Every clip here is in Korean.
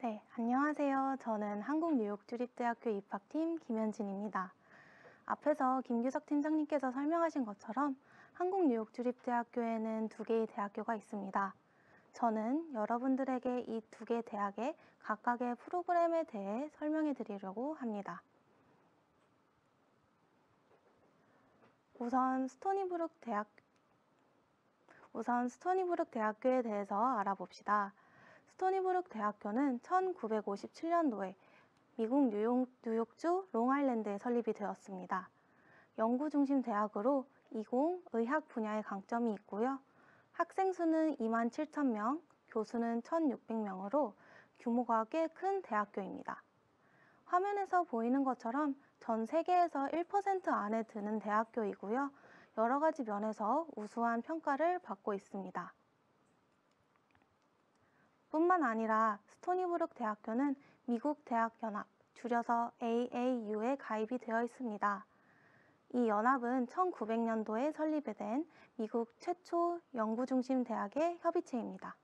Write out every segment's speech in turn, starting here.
네, 안녕하세요. 저는 한국뉴욕주립대학교 입학팀 김현진입니다. 앞에서 김규석 팀장님께서 설명하신 것처럼 한국뉴욕주립대학교에는 두 개의 대학교가 있습니다. 저는 여러분들에게 이 두 개 대학의 각각의 프로그램에 대해 설명해 드리려고 합니다. 우선 스토니브룩 대학교에 대해서 알아봅시다. 스토니브룩 대학교는 1957년도에 미국 뉴욕주 롱아일랜드에 설립이 되었습니다. 연구 중심 대학으로 이공, 의학 분야의 강점이 있고요. 학생 수는 27,000명, 교수는 1,600명으로 규모가 꽤 큰 대학교입니다. 화면에서 보이는 것처럼 전 세계에서 1% 안에 드는 대학교이고요. 여러 가지 면에서 우수한 평가를 받고 있습니다. 뿐만 아니라 스토니브룩 대학교는 미국 대학연합, 줄여서 AAU에 가입이 되어 있습니다. 이 연합은 1900년도에 설립된 미국 최초 연구중심 대학의 협의체입니다.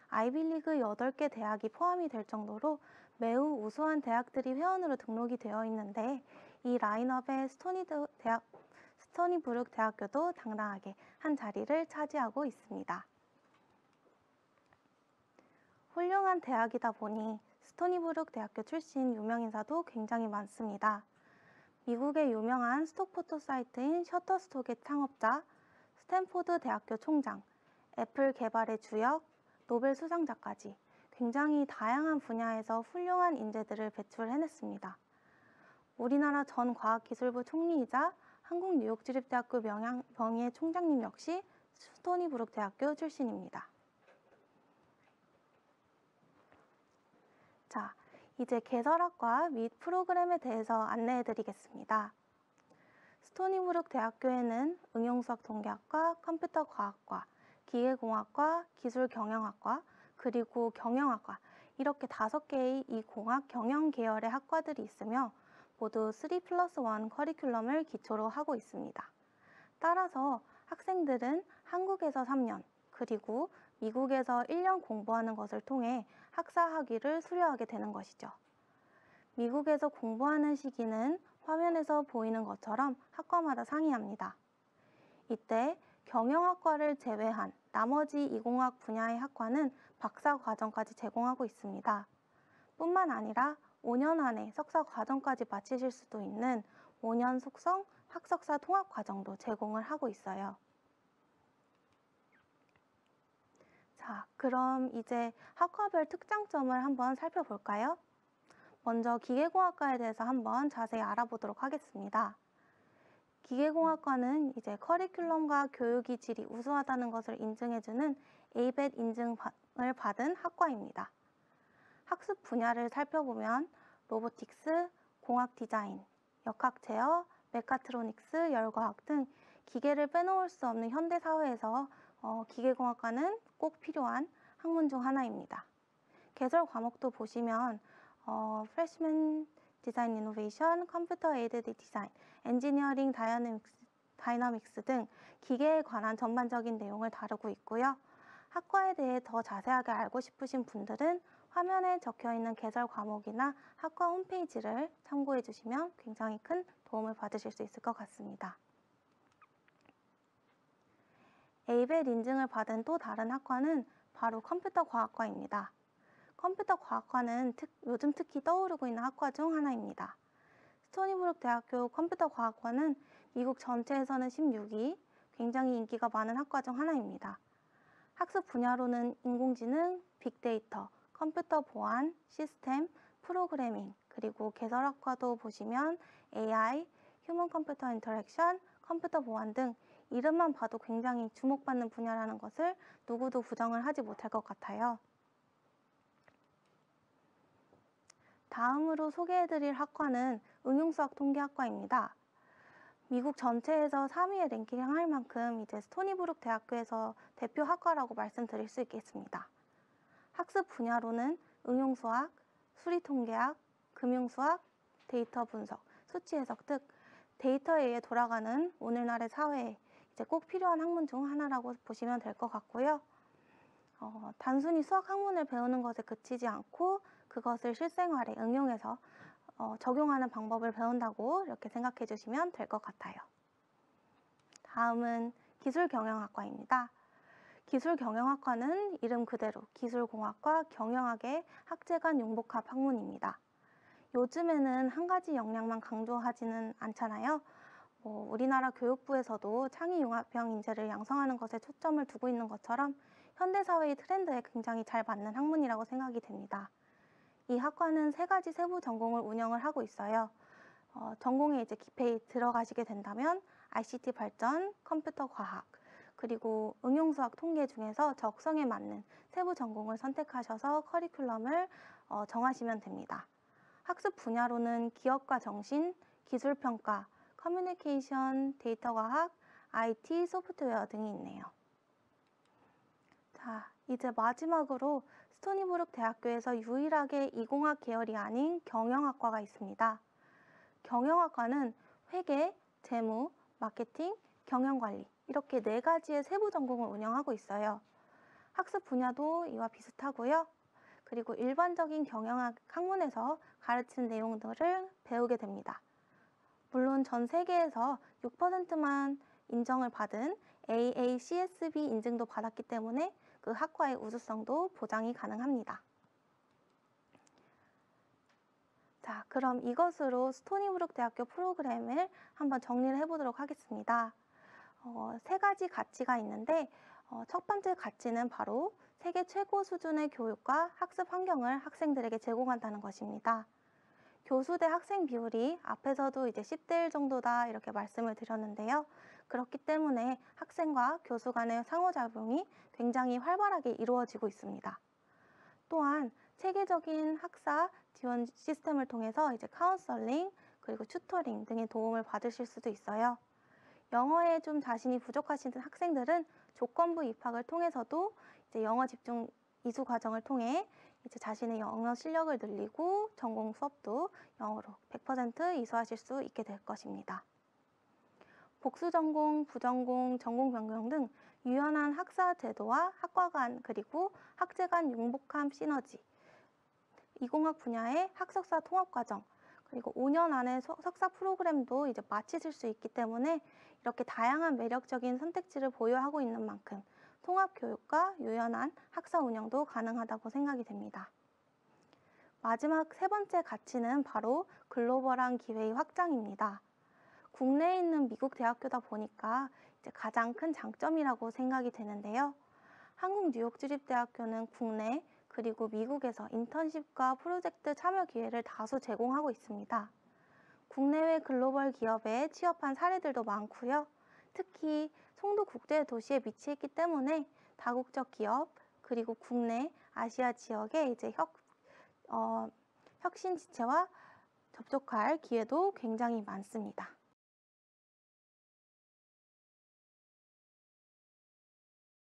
아이비리그 8개 대학이 포함이 될 정도로 매우 우수한 대학들이 회원으로 등록이 되어 있는데 이 라인업의 스토니브룩 대학교도 당당하게 한 자리를 차지하고 있습니다. 훌륭한 대학이다 보니 스토니브룩 대학교 출신 유명인사도 굉장히 많습니다. 미국의 유명한 스톡포토 사이트인 셔터스톡의 창업자, 스탠포드 대학교 총장, 애플 개발의 주역, 노벨 수상자까지 굉장히 다양한 분야에서 훌륭한 인재들을 배출해냈습니다. 우리나라 전 과학기술부 총리이자 한국뉴욕주립대학교 명예 총장님 역시 스토니브룩 대학교 출신입니다. 자, 이제 개설학과 및 프로그램에 대해서 안내해 드리겠습니다. 스토니브룩 대학교에는 응용수학 통계학과, 컴퓨터과학과, 기계공학과, 기술경영학과, 그리고 경영학과 이렇게 5개의 이 공학 경영 계열의 학과들이 있으며 모두 3+1 커리큘럼을 기초로 하고 있습니다. 따라서 학생들은 한국에서 3년, 그리고 미국에서 1년 공부하는 것을 통해 학사 학위를 수료하게 되는 것이죠. 미국에서 공부하는 시기는 화면에서 보이는 것처럼 학과마다 상이합니다. 이때 경영학과를 제외한 나머지 이공학 분야의 학과는 박사 과정까지 제공하고 있습니다. 뿐만 아니라 5년 안에 석사 과정까지 마치실 수도 있는 5년 속성 학석사 통합 과정도 제공을 하고 있어요. 자, 그럼 이제 학과별 특장점을 한번 살펴볼까요? 먼저 기계공학과에 대해서 한번 자세히 알아보도록 하겠습니다. 기계공학과는 이제 커리큘럼과 교육의 질이 우수하다는 것을 인증해주는 ABET 인증을 받은 학과입니다. 학습 분야를 살펴보면 로보틱스, 공학 디자인, 역학 제어, 메카트로닉스, 열과학 등 기계를 빼놓을 수 없는 현대 사회에서 기계공학과는 꼭 필요한 학문 중 하나입니다. 개설 과목도 보시면 프레시맨 디자인 이노베이션, 컴퓨터 에이드드 디자인, 엔지니어링 다이나믹스 등 기계에 관한 전반적인 내용을 다루고 있고요. 학과에 대해 더 자세하게 알고 싶으신 분들은 화면에 적혀있는 개설 과목이나 학과 홈페이지를 참고해 주시면 굉장히 큰 도움을 받으실 수 있을 것 같습니다. ABET 인증을 받은 또 다른 학과는 바로 컴퓨터과학과입니다. 컴퓨터과학과는 요즘 특히 떠오르고 있는 학과 중 하나입니다. 스토니브룩 대학교 컴퓨터과학과는 미국 전체에서는 16위, 굉장히 인기가 많은 학과 중 하나입니다. 학습 분야로는 인공지능, 빅데이터, 컴퓨터 보안, 시스템, 프로그래밍, 그리고 개설학과도 보시면 AI, 휴먼 컴퓨터 인터랙션, 컴퓨터 보안 등 이름만 봐도 굉장히 주목받는 분야라는 것을 누구도 부정을 하지 못할 것 같아요. 다음으로 소개해드릴 학과는 응용수학 통계학과입니다. 미국 전체에서 3위에 랭킹할 만큼 이제 스토니브룩 대학교에서 대표 학과라고 말씀드릴 수 있겠습니다. 학습 분야로는 응용수학, 수리통계학, 금융수학, 데이터 분석, 수치 해석 등 데이터에 의해 돌아가는 오늘날의 사회에 이제 꼭 필요한 학문 중 하나라고 보시면 될 것 같고요. 단순히 수학 학문을 배우는 것에 그치지 않고 그것을 실생활에 응용해서 적용하는 방법을 배운다고 이렇게 생각해 주시면 될 것 같아요. 다음은 기술경영학과입니다. 기술경영학과는 이름 그대로 기술공학과 경영학의 학제간 융복합 학문입니다. 요즘에는 한 가지 역량만 강조하지는 않잖아요. 우리나라 교육부에서도 창의융합형 인재를 양성하는 것에 초점을 두고 있는 것처럼 현대사회의 트렌드에 굉장히 잘 맞는 학문이라고 생각이 됩니다. 이 학과는 3가지 세부 전공을 운영을 하고 있어요. 전공에 이제 깊이 들어가시게 된다면 ICT 발전, 컴퓨터 과학, 그리고 응용수학 통계 중에서 적성에 맞는 세부 전공을 선택하셔서 커리큘럼을 정하시면 됩니다. 학습 분야로는 기업가 정신, 기술평가, 커뮤니케이션, 데이터과학, IT, 소프트웨어 등이 있네요. 자, 이제 마지막으로 스토니브룩 대학교에서 유일하게 이공학 계열이 아닌 경영학과가 있습니다. 경영학과는 회계, 재무, 마케팅, 경영관리 이렇게 4가지의 세부 전공을 운영하고 있어요. 학습 분야도 이와 비슷하고요. 그리고 일반적인 경영학 학문에서 가르치는 내용들을 배우게 됩니다. 물론 전 세계에서 6%만 인정을 받은 AACSB 인증도 받았기 때문에 그 학과의 우수성도 보장이 가능합니다. 자, 그럼 이것으로 스토니브룩 대학교 프로그램을 한번 정리를 해보도록 하겠습니다. 3가지 가치가 있는데 첫 번째 가치는 바로 세계 최고 수준의 교육과 학습 환경을 학생들에게 제공한다는 것입니다. 교수 대 학생 비율이 앞에서도 이제 10대 1 정도다 이렇게 말씀을 드렸는데요. 그렇기 때문에 학생과 교수 간의 상호작용이 굉장히 활발하게 이루어지고 있습니다. 또한 체계적인 학사 지원 시스템을 통해서 이제 카운셀링 그리고 튜터링 등의 도움을 받으실 수도 있어요. 영어에 좀 자신이 부족하신 학생들은 조건부 입학을 통해서도 이제 영어 집중 이수 과정을 통해 이제 자신의 영어 실력을 늘리고 전공 수업도 영어로 100% 이수하실 수 있게 될 것입니다. 복수 전공, 부전공, 전공 변경 등 유연한 학사 제도와 학과 간 그리고 학제 간 융복함 시너지, 이공학 분야의 학석사 통합 과정, 그리고 5년 안에 석사 프로그램도 이제 마치실 수 있기 때문에 이렇게 다양한 매력적인 선택지를 보유하고 있는 만큼 통합교육과 유연한 학사 운영도 가능하다고 생각이 됩니다. 마지막 3번째 가치는 바로 글로벌한 기회의 확장입니다. 국내에 있는 미국 대학교다 보니까 이제 가장 큰 장점이라고 생각이 되는데요. 한국 뉴욕주립대학교는 국내 그리고 미국에서 인턴십과 프로젝트 참여 기회를 다수 제공하고 있습니다. 국내외 글로벌 기업에 취업한 사례들도 많고요. 특히 송도국제도시에 위치했기 때문에 다국적 기업 그리고 국내 아시아 지역의 이제 혁신 지체와 접촉할 기회도 굉장히 많습니다.